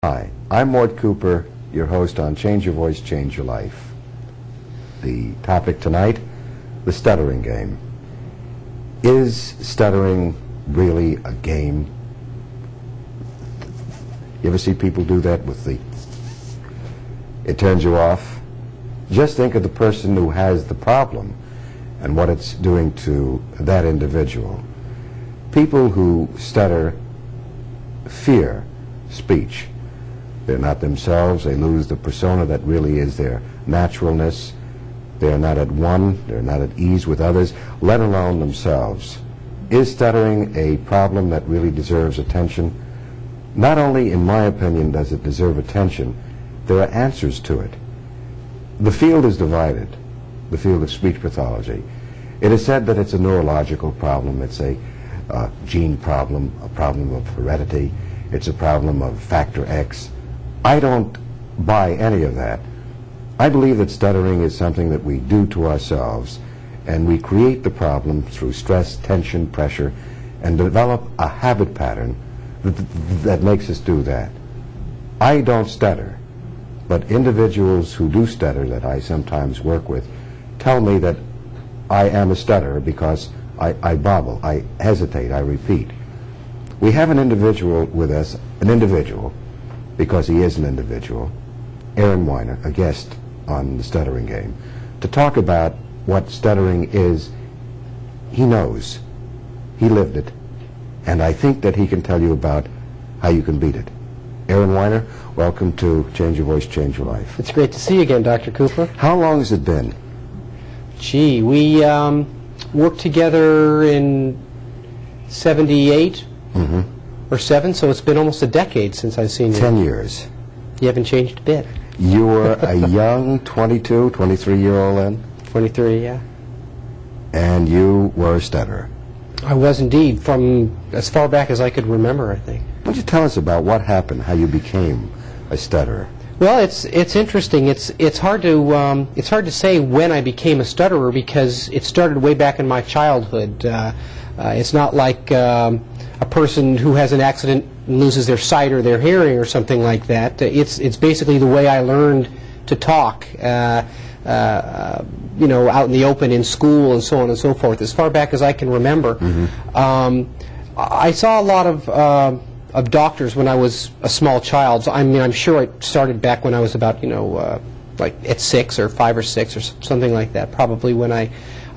Hi, I'm Mort Cooper, your host on Change Your Voice, Change Your Life. The topic tonight, the stuttering game. Is stuttering really a game? You ever see people do that with it turns you off? Just think of the person who has the problem and what it's doing to that individual. People who stutter fear speech. They're not themselves. They lose the persona that really is their naturalness. They're not at one. They're not at ease with others, let alone themselves. Is stuttering a problem that really deserves attention? Not only, in my opinion, does it deserve attention, there are answers to it. The field is divided, the field of speech pathology. It is said that it's a neurological problem. It's a gene problem, a problem of heredity. It's a problem of factor X. I don't buy any of that. I believe that stuttering is something that we do to ourselves, and we create the problem through stress, tension, pressure, and develop a habit pattern that makes us do that. I don't stutter, but individuals who do stutter that I sometimes work with tell me that I am a stutterer because I bobble, I hesitate, I repeat. We have an individual with us, because he is an individual, Aaron Weiner, a guest on the Stuttering Game, to talk about what stuttering is. He knows. He lived it. And I think that he can tell you about how you can beat it. Aaron Weiner, welcome to Change Your Voice, Change Your Life. It's great to see you again, Dr. Cooper. How long has it been? Gee, we worked together in 78 or 7, so it's been almost a decade since I've seen you. 10 years. You haven't changed a bit. You were a young 22, 23-year-old then? 23, yeah. And you were a stutterer. I was indeed, from as far back as I could remember, I think. Why don't you tell us about what happened, how you became a stutterer? Well, it's interesting. It's hard to say when I became a stutterer because it started way back in my childhood. It's not like a person who has an accident and loses their sight or their hearing or something like that. It's basically the way I learned to talk, out in the open in school and so on and so forth. As far back as I can remember, I saw a lot of doctors when I was a small child. So, I mean, I'm sure it started back when I was about, like at 6 or 5 or 6 or something like that, probably when I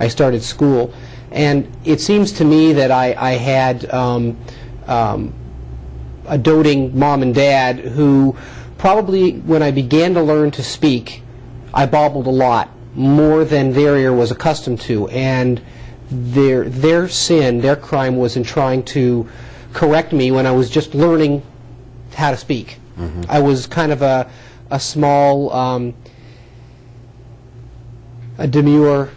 started school. And it seems to me that I had a doting mom and dad who probably, when I began to learn to speak, I bobbled a lot, more than their ear was accustomed to. And their sin, their crime was in trying to correct me when I was just learning how to speak. I was kind of a small, a demure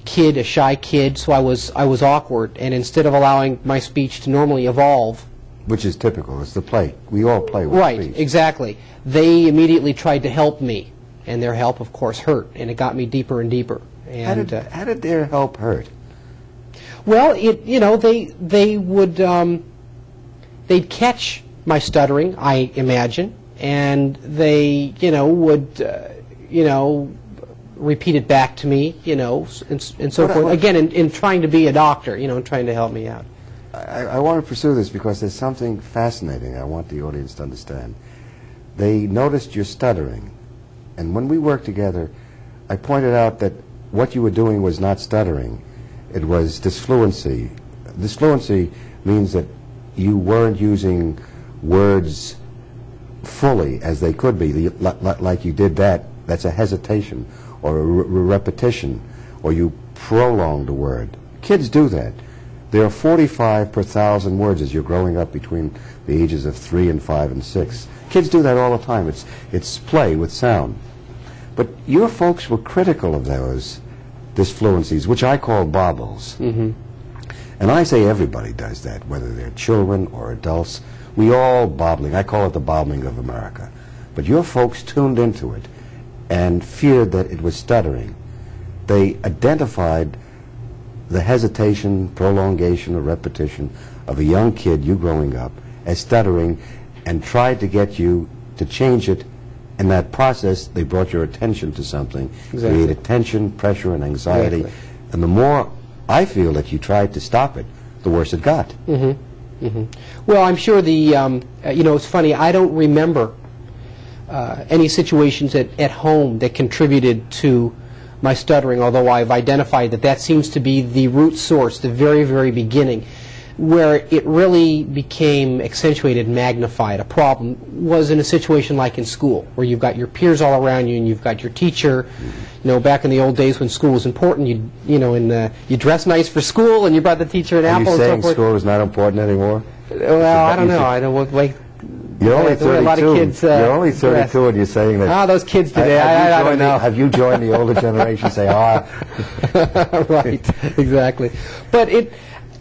kid, a shy kid, so I was awkward, and instead of allowing my speech to normally evolve, which is typical, it's the play. We all play with right, speech. Exactly. They immediately tried to help me, and their help, of course, hurt, and it got me deeper and deeper. And how did their help hurt? Well, they would they'd catch my stuttering, I imagine, and they would repeat it back to me, and so forth. Again, in trying to be a doctor, and trying to help me out. I want to pursue this because there's something fascinating I want the audience to understand. They noticed your stuttering, and when we worked together, I pointed out that what you were doing was not stuttering. It was disfluency. Disfluency means that you weren't using words fully as they could be, like you did that. That's a hesitation or a repetition, or you prolonged a word. Kids do that. There are 45 per 1,000 words as you're growing up between the ages of 3 and 5 and 6. Kids do that all the time. It's play with sound. But your folks were critical of those disfluencies, which I call bobbles. And I say everybody does that, whether they're children or adults. We all bobbling. I call it the bobbling of America. But your folks tuned into it and feared that it was stuttering. They identified the hesitation, prolongation, or repetition of a young kid, you growing up, as stuttering, and tried to get you to change it. In that process, they brought your attention to something, created tension, pressure, and anxiety. And the more I feel that you tried to stop it, the worse it got. Well, I'm sure the, you know, it's funny, I don't remember any situations at home that contributed to my stuttering, although I've identified that that seems to be the root source, the very, very beginning. Where it really became accentuated, magnified, a problem, was in a situation like in school, where you've got your peers all around you and you've got your teacher. You know, back in the old days when school was important, you know, you dress nice for school and you brought the teacher an apple and so forth. Are you saying school is not important anymore? Well, I don't know. I don't like. You're only 32. A lot of kids, you're only 32, and you're saying that. Those kids today. I don't know. Have you joined the older generation? Say, right, exactly. But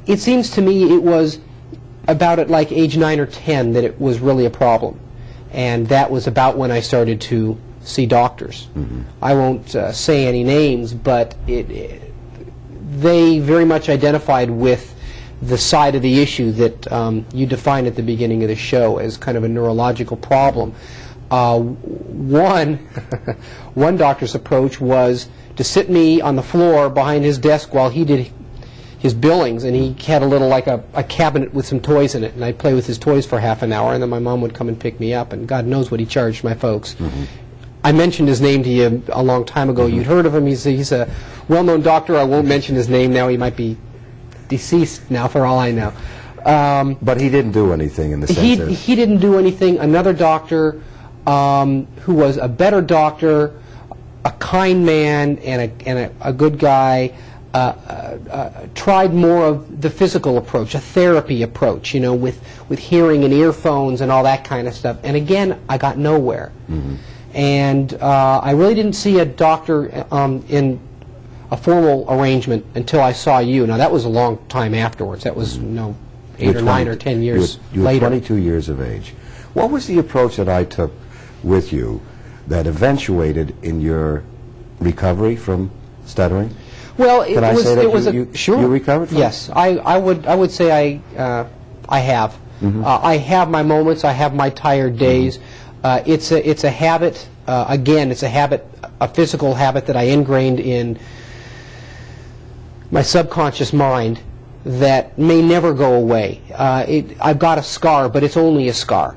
it seems to me it was about at like age 9 or 10 that it was really a problem, and that was about when I started to see doctors. I won't say any names, but they very much identified with the side of the issue that you defined at the beginning of the show as kind of a neurological problem. One doctor's approach was to sit me on the floor behind his desk while he did his billings, and he had a little, like a cabinet with some toys in it, and I'd play with his toys for half an hour, and then my mom would come and pick me up, and God knows what he charged my folks. I mentioned his name to you a long time ago. You'd heard of him. He's a well-known doctor. I won't mention his name now. He might be deceased now, for all I know. But he didn't do anything in the sense of... He didn't do anything. Another doctor who was a better doctor, a kind man, and a good guy, tried more of the physical approach, a therapy approach, you know, with hearing and earphones and all that kind of stuff. And again, I got nowhere. And I really didn't see a doctor in a formal arrangement until I saw you. Now, that was a long time afterwards. That was, 8 or 9 or 10 years you were later. 22 years of age. What was the approach that I took with you that eventuated in your recovery from stuttering? Well, it was sure. You recovered from Yes, I would say I have. I have my moments. I have my tired days. It's a habit. Again, it's a habit, a physical habit that I ingrained in my subconscious mind that may never go away. I've got a scar, but it's only a scar.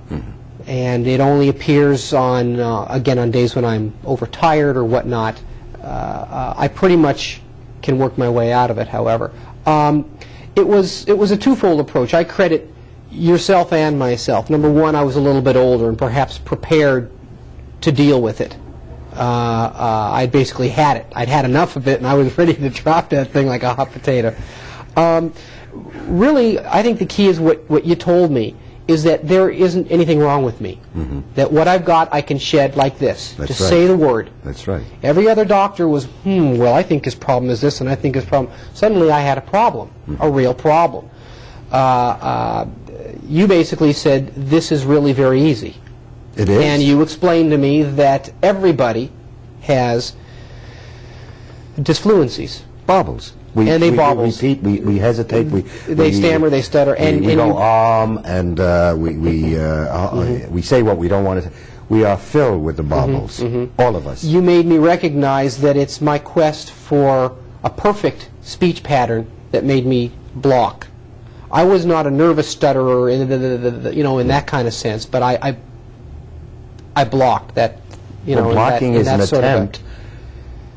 And it only appears on, again, on days when I'm overtired or whatnot. I pretty much can work my way out of it, however. It was a twofold approach. I credit yourself and myself. Number one, I was a little bit older and perhaps prepared to deal with it. I'd basically had it. I'd had enough of it, and I was ready to drop that thing like a hot potato. Really, I think the key is what you told me, is that there isn't anything wrong with me. That what I've got I can shed like this. That's Just right. say the word. That's right. Every other doctor was, well, I think his problem is this, and I think his problem... Suddenly I had a problem, a real problem. You basically said, this is really very easy. It is. And you explained to me that everybody has disfluencies. Bobbles. And they bobbles. We repeat, we hesitate, they stammer, they stutter. And we go, and we say what we don't want to say. We are filled with the bobbles, all of us. You made me recognize that it's my quest for a perfect speech pattern that made me block. I was not a nervous stutterer, in that kind of sense, but I blocked that, Well, blocking is an attempt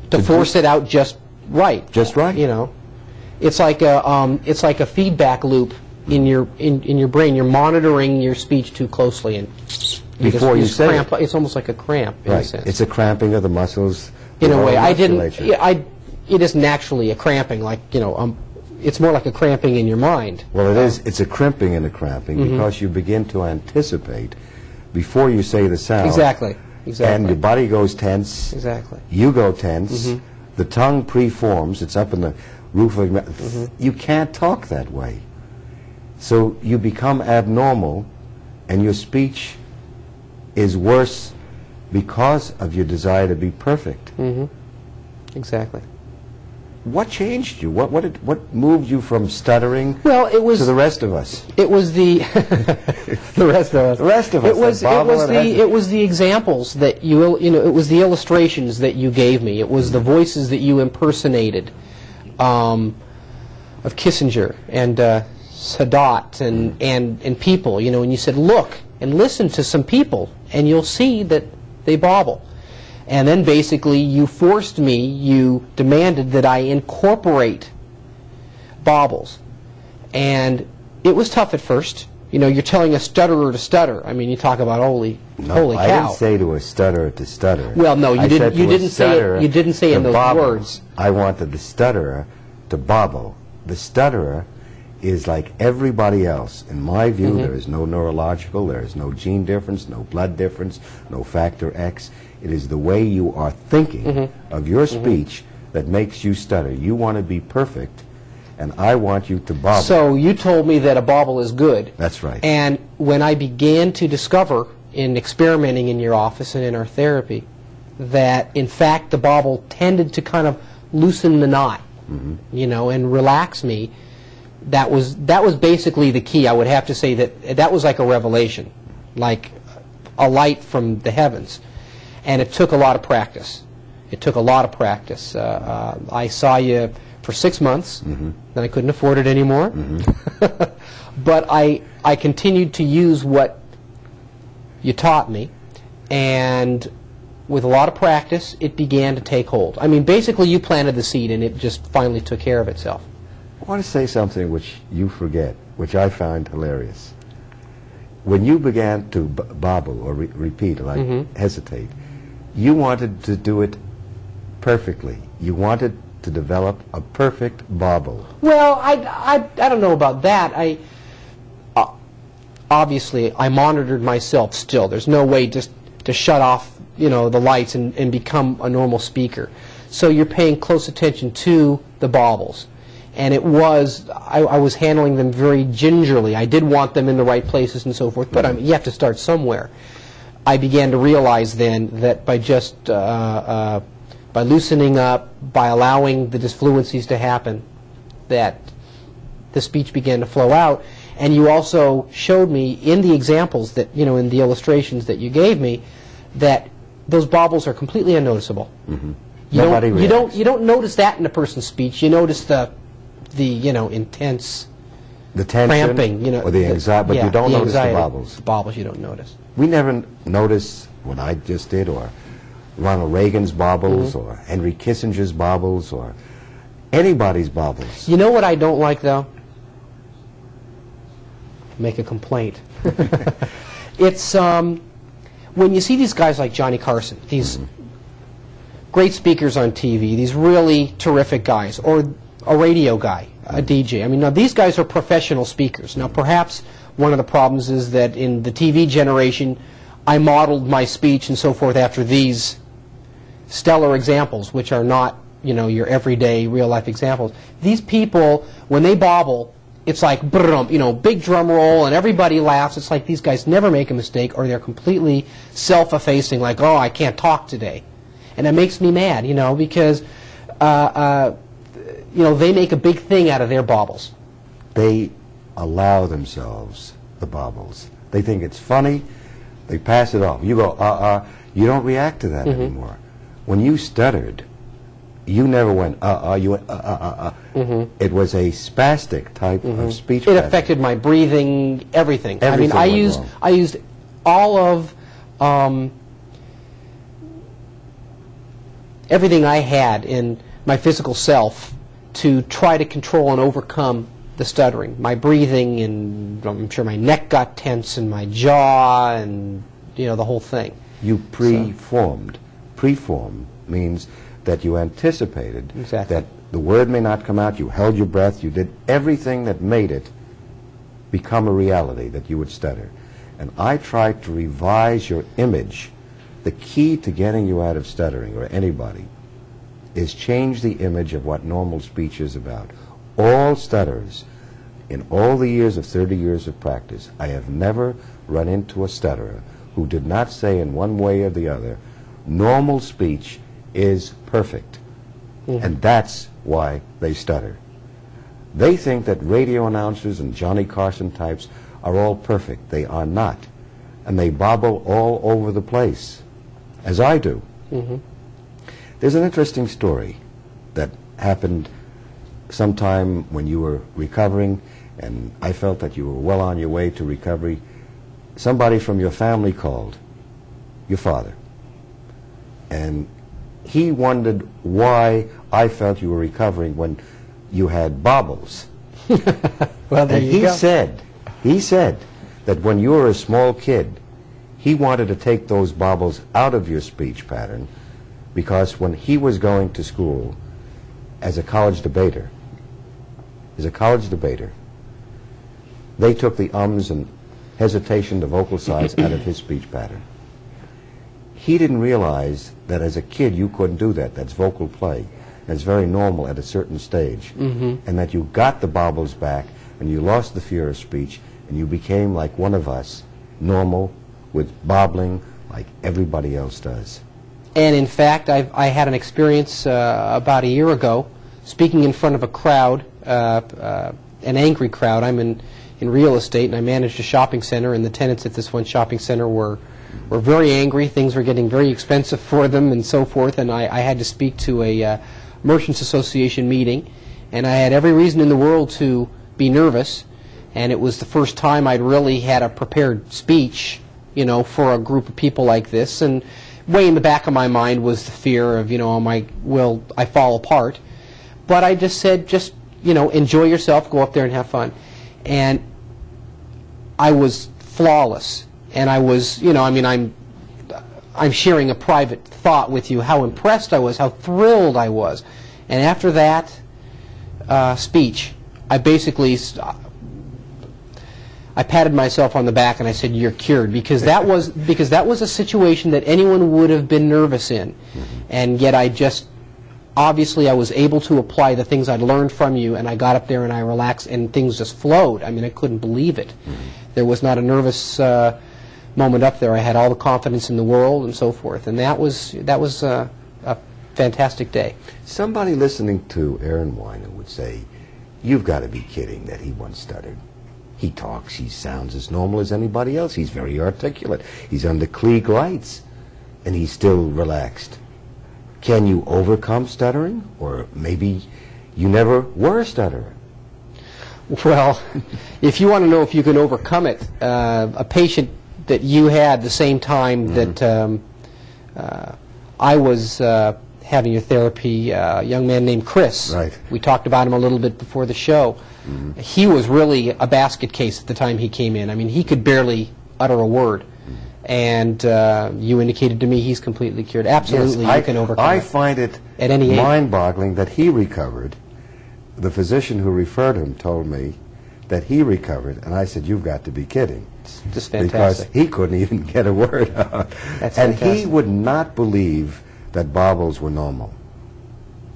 to force it out just right. Just right. It's like a feedback loop in your brain. You're monitoring your speech too closely, and before you say it. It's almost like a cramp in a sense. It's a cramping of the muscles. In a way, it isn't actually a cramping, like it's more like a cramping in your mind. Well, it is. It's a crimping and a cramping because you begin to anticipate before you say the sound. Exactly. And your body goes tense. Exactly. You go tense. The tongue preforms. It's up in the roof of your mouth. You can't talk that way. So you become abnormal, and your speech is worse because of your desire to be perfect. Exactly. what changed you? What moved you from stuttering Well, it was to the rest of us? It was the the rest of us. The rest of us. It was the examples that it was the illustrations that you gave me. It was the voices that you impersonated of Kissinger and Sadat and people. And you said, look and listen to some people, and you'll see that they bobble. And then basically you forced me, you demanded that I incorporate bobbles. And it was tough at first. You're telling a stutterer to stutter. I mean, you talk about holy cow. I didn't say to a stutterer to stutter. Well, no, you didn't. You didn't say it. You didn't say in those words. I wanted the stutterer to bobble. The stutterer is like everybody else. In my view, there is no neurological, there is no gene difference, no blood difference, no factor X. It is the way you are thinking of your speech that makes you stutter. You want to be perfect, and I want you to bobble. So you told me that a bobble is good. That's right. And when I began to discover in experimenting in your office and in our therapy that, in fact, the bobble tended to kind of loosen the knot, and relax me, that was basically the key. I would have to say that was like a revelation, like a light from the heavens. And it took a lot of practice. It took a lot of practice. I saw you for 6 months, then I couldn't afford it anymore. But I continued to use what you taught me, and with a lot of practice, it began to take hold. I mean, basically you planted the seed, and it just finally took care of itself. I want to say something which you forget, which I find hilarious. When you began to bobble or repeat, like hesitate, you wanted to do it perfectly. You wanted to develop a perfect bobble. Well, I don't know about that. Obviously, I monitored myself still. There's no way just to shut off, the lights and become a normal speaker. So you're paying close attention to the bobbles. And it was, I was handling them very gingerly. I did want them in the right places and so forth, but you have to start somewhere. I began to realize then that by just, by loosening up, by allowing the disfluencies to happen, that the speech began to flow out. And you also showed me in the examples that, in the illustrations that you gave me, that those bobbles are completely unnoticeable. You don't notice that in a person's speech. You notice the intense, the tension, cramping, or the anxiety, but you don't notice the bobbles. The bobbles you don't notice. We never notice what I just did, or Ronald Reagan's bobbles, or Henry Kissinger's bobbles, or anybody's bobbles. You know what I don't like, though? Make a complaint. It's when you see these guys like Johnny Carson, these great speakers on TV, these really terrific guys, or a radio guy, a DJ. I mean, now these guys are professional speakers. Now, perhaps one of the problems is that in the TV generation, I modeled my speech and so forth after these stellar examples, which are not, your everyday real-life examples. These people, when they bobble, it's like, big drum roll, and everybody laughs. It's like these guys never make a mistake, or they're completely self-effacing, like, oh, I can't talk today. And it makes me mad, because they make a big thing out of their bobbles. They allow themselves the bobbles. They think it's funny. They pass it off. You go, you don't react to that anymore. When you stuttered, you never went, you went, It was a spastic type of speech pattern. It affected my breathing, everything. Everything I used all of everything I had in my physical self to try to control and overcome the stuttering. My breathing, and I'm sure my neck got tense, and my jaw, and the whole thing. You preformed. Preform means that you anticipated that the word may not come out. You held your breath. You did everything that made it become a reality that you would stutter. And I tried to revise your image. The key to getting you out of stuttering, or anybody, is change the image of what normal speech is about. All stutterers, in all the years of 30 years of practice, I have never run into a stutterer who did not say in one way or the other, normal speech is perfect. And that's why they stutter. They think that radio announcers and Johnny Carson types are all perfect. They are not. And they bobble all over the place, as I do. There's an interesting story that happened sometime when you were recovering, and I felt that you were well on your way to recovery. Somebody from your family called, your father, and he wondered why I felt you were recovering when you had bobbles. Well, there and you go. He said that when you were a small kid, he wanted to take those bobbles out of your speech pattern, because when he was going to school as a college debater, they took the ums and hesitation, the vocal sides out of his speech pattern. He didn't realize that as a kid you couldn't do that. That's vocal play. And it's very normal at a certain stage. And that you got the bobbles back and you lost the fear of speech and you became like one of us, normal, with bobbling like everybody else does. And in fact, I had an experience about a year ago, speaking in front of a crowd, an angry crowd. I'm in real estate, and I managed a shopping center, and the tenants at this one shopping center were very angry. Things were getting very expensive for them and so forth, and I had to speak to a Merchants Association meeting, and I had every reason in the world to be nervous, and it was the first time I'd really had a prepared speech, you know, for a group of people like this, and way in the back of my mind was the fear of, you know, will I fall apart? But I just said, you know, enjoy yourself, go up there and have fun. And I was flawless. And I was, you know, I mean, I'm sharing a private thought with you, how impressed I was, how thrilled I was. And after that speech, I basically, I patted myself on the back and I said, "You're cured," because that was a situation that anyone would have been nervous in, and yet obviously I was able to apply the things I'd learned from you, and I got up there and I relaxed and things just flowed. I mean, I couldn't believe it. There was not a nervous moment up there. I had all the confidence in the world and so forth, and that was a fantastic day. Somebody listening to Aaron Weiner would say, "You've got to be kidding that he once stuttered. He talks, he sounds as normal as anybody else. He's very articulate. He's under Klieg lights, and he's still relaxed. Can you overcome stuttering? Or maybe you never were a stutterer." Well, if you want to know if you can overcome it, a patient that you had the same time that I was having your therapy, a young man named Chris. Right. We talked about him a little bit before the show. He was really a basket case at the time he came in. I mean, he could barely utter a word. And you indicated to me he's completely cured. Absolutely, yes, you can overcome I it. find it at any age. mind-boggling that he recovered. The physician who referred him told me that he recovered, and I said, "You've got to be kidding." It's just fantastic. Because he couldn't even get a word out. That's and fantastic. he would not believe that bobbles were normal.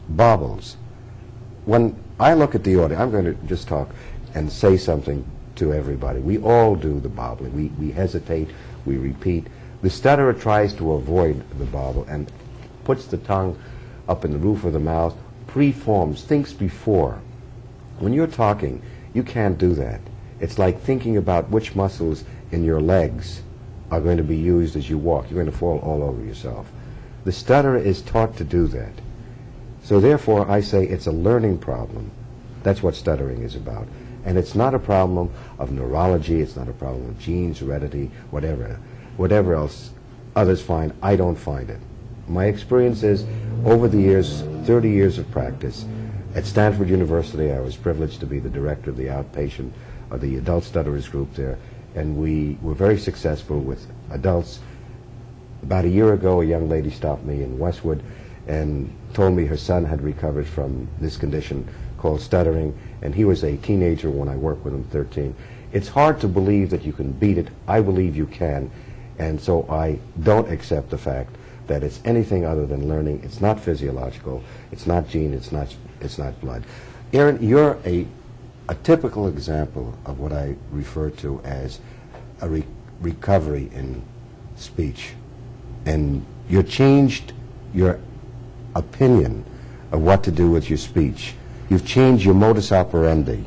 Bobbles. When I look at the audio, I'm going to just talk and say something to everybody. We all do the bobbling. We hesitate, we repeat. The stutterer tries to avoid the bobble and puts the tongue up in the roof of the mouth, preforms, thinks before. When you're talking, you can't do that. It's like thinking about which muscles in your legs are going to be used as you walk. You're going to fall all over yourself. The stutterer is taught to do that. So therefore, I say it's a learning problem. That's what stuttering is about. And it's not a problem of neurology, it's not a problem of genes, heredity, whatever else others find. I don't find it. My experience is, over the years, 30 years of practice, at Stanford University, I was privileged to be the director of the outpatient, of the adult stutterers group there, and we were very successful with adults. About a year ago, a young lady stopped me in Westwood and told me her son had recovered from this condition called stuttering, and he was a teenager when I worked with him, 13. It's hard to believe that you can beat it. I believe you can, and so I don't accept the fact that it's anything other than learning. It's not physiological. It's not gene. It's not blood. Aaron, you're a typical example of what I refer to as a recovery in speech, and you changed your opinion of what to do with your speech. You've changed your modus operandi.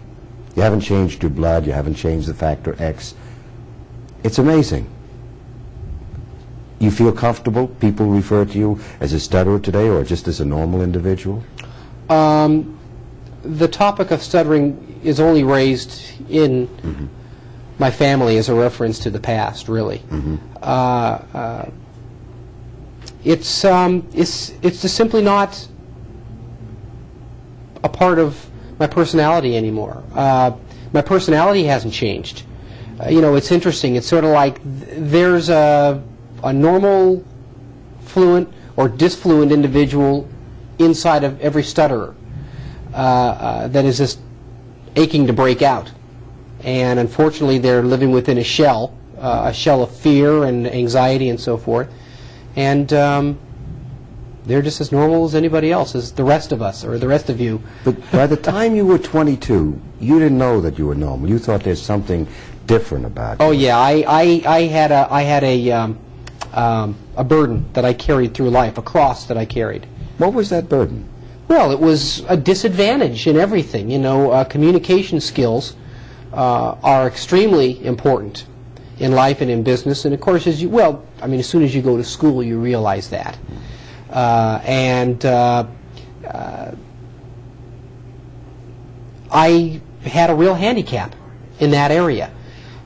You haven't changed your blood. You haven't changed the factor X. It's amazing. You feel comfortable? People refer to you as a stutterer today or just as a normal individual? The topic of stuttering is only raised in my family as a reference to the past, really. It's just simply not a part of my personality anymore. My personality hasn't changed. You know, it's interesting. It's sort of like there's a normal, fluent or disfluent individual inside of every stutterer that is just aching to break out. And unfortunately, they're living within a shell of fear and anxiety and so forth. And they're just as normal as anybody else, as the rest of us, or the rest of you. But by the time you were 22, you didn't know that you were normal. You thought there's something different about you. Oh yeah, I had a burden that I carried through life, a cross that I carried. What was that burden? Well, it was a disadvantage in everything. You know, communication skills are extremely important in life and in business, and of course, as soon as you go to school, you realize that. I had a real handicap in that area,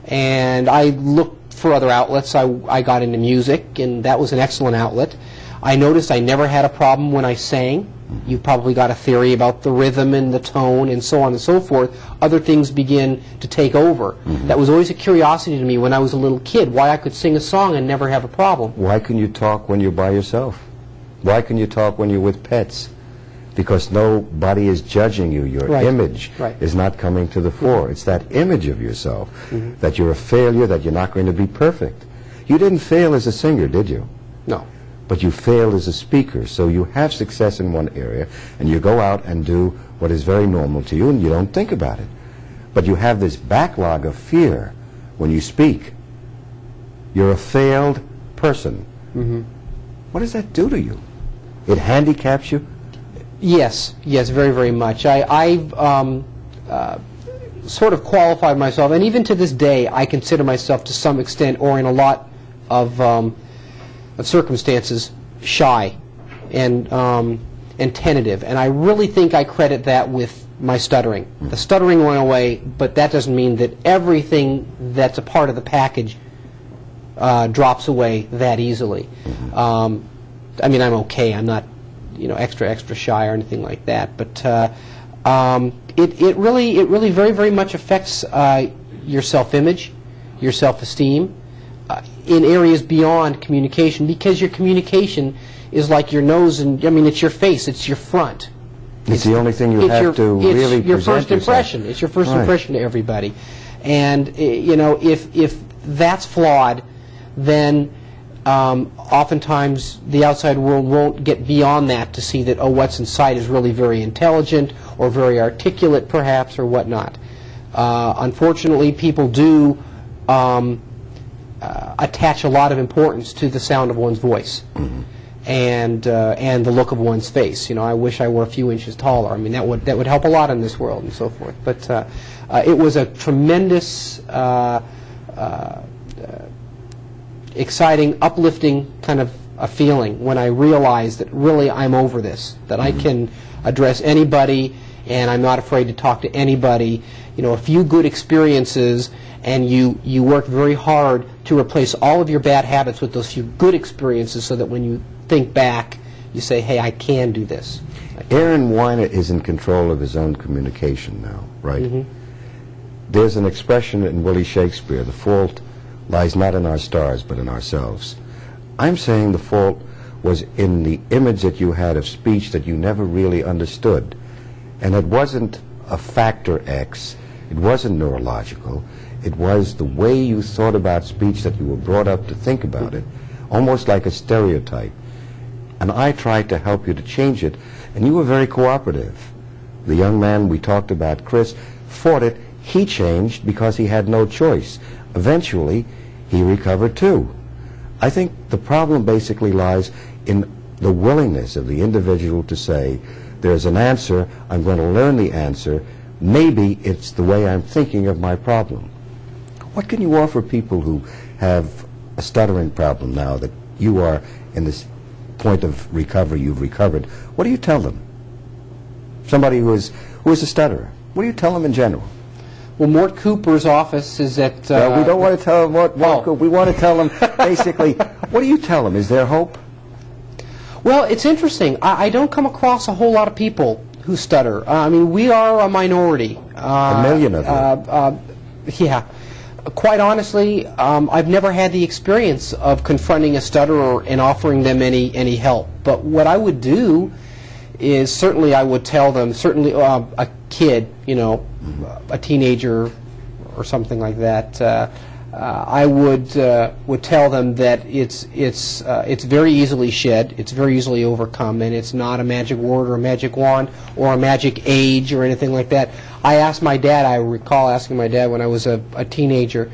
and I looked for other outlets. I got into music, and that was an excellent outlet. I noticed I never had a problem when I sang. You've probably got a theory about the rhythm and the tone and so on and so forth. Other things begin to take over. That was always a curiosity to me when I was a little kid, why I could sing a song and never have a problem. Why can you talk when you're by yourself? Why can you talk when you're with pets? Because nobody is judging you. Your image is not coming to the fore. It's that image of yourself, that you're a failure, that you're not going to be perfect. You didn't fail as a singer, did you? No. But you failed as a speaker, so you have success in one area, and you go out and do what is very normal to you, and you don't think about it. But you have this backlog of fear when you speak. You're a failed person. What does that do to you? It handicaps you? Yes, very, very much. I've sort of qualified myself, and even to this day, I consider myself to some extent, or in a lot of circumstances, shy and tentative, and I really think I credit that with my stuttering. The stuttering went away, but that doesn't mean that everything that's a part of the package drops away that easily. I mean, I'm okay. I'm not, extra shy or anything like that, but it really very, very much affects your self-image, your self-esteem. In areas beyond communication, because your communication is like your nose, and it's your face, it's your front. It's the only thing you have to really present yourself. It's your first impression. It's your first impression to everybody, and if that's flawed, then oftentimes the outside world won't get beyond that to see that what's inside is really very intelligent or very articulate, perhaps, or whatnot. Unfortunately, people do attach a lot of importance to the sound of one's voice and the look of one's face. I wish I were a few inches taller. I mean, that would help a lot in this world and so forth. But it was a tremendous, exciting, uplifting kind of a feeling when I realized that really I'm over this, that I can address anybody and I'm not afraid to talk to anybody. A few good experiences, and you work very hard to replace all of your bad habits with those few good experiences, so that when you think back, you say, hey, I can do this. Aaron Weiner is in control of his own communication now, right? There's an expression in Willie Shakespeare, the fault lies not in our stars, but in ourselves. I'm saying the fault was in the image that you had of speech that you never really understood. And it wasn't a factor X, it wasn't neurological, it was the way you thought about speech, that you were brought up to think about it, almost like a stereotype. And I tried to help you to change it, and you were very cooperative. The young man we talked about, Chris, fought it. He changed because he had no choice. Eventually, he recovered too. I think the problem basically lies in the willingness of the individual to say, there's an answer. I'm going to learn the answer. Maybe it's the way I'm thinking of my problem. What can you offer people who have a stuttering problem now that you are in this point of recovery, you've recovered? What do you tell them? Somebody who is a stutterer. What do you tell them in general? Well, Mort Cooper's office is at... we don't want to tell them what Cooper. We want to tell them, basically, what do you tell them? Is there hope? Well, it's interesting. I don't come across a whole lot of people who stutter. I mean, we are a minority. A million of them. Yeah. Quite honestly, I've never had the experience of confronting a stutterer and offering them any help. But what I would do is certainly I would tell them, certainly a kid, you know, a teenager or something like that, I would tell them that it's very easily shed, it's very easily overcome, and it's not a magic word or a magic wand or a magic age or anything like that. I asked my dad, I recall asking my dad when I was a teenager,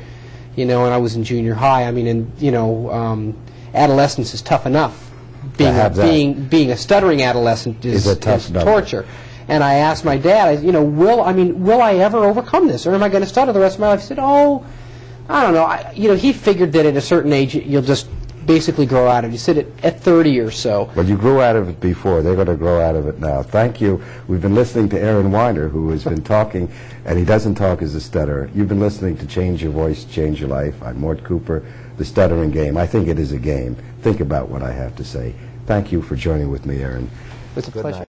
you know, and I was in junior high. I mean, and you know, adolescence is tough enough. Being a stuttering adolescent is torture. And I asked my dad, you know, will I ever overcome this, or am I going to stutter the rest of my life? He said, oh, I don't know. You know, he figured that at a certain age you'll just basically grow out of it. You said at 30 or so. But you grew out of it before. They're going to grow out of it now. Thank you. We've been listening to Aaron Weiner, who has been talking, and he doesn't talk as a stutterer. You've been listening to Change Your Voice, Change Your Life. I'm Mort Cooper, The Stuttering Game. I think it is a game. Think about what I have to say. Thank you for joining with me, Aaron. It's a pleasure.